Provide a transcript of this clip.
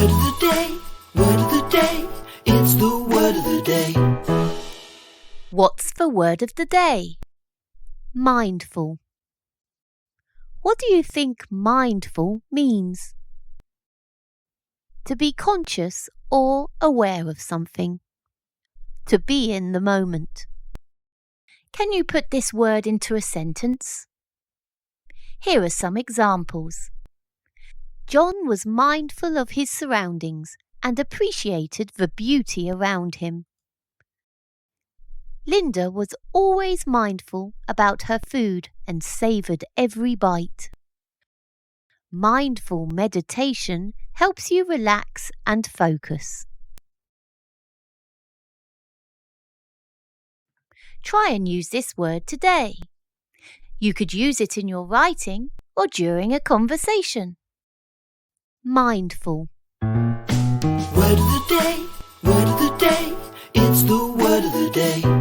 Word of the day, word of the day, it's the word of the day. What's the word of the day? Mindful. What do you think mindful means? To be conscious or aware of something. To be in the moment. Can you put this word into a sentence? Here are some examples. John was mindful of his surroundings and appreciated the beauty around him. Linda was always mindful about her food and savoured every bite. Mindful meditation helps you relax and focus. Try and use this word today. You could use it in your writing or during a conversation. Mindful. Word of the day, it's the word of the day.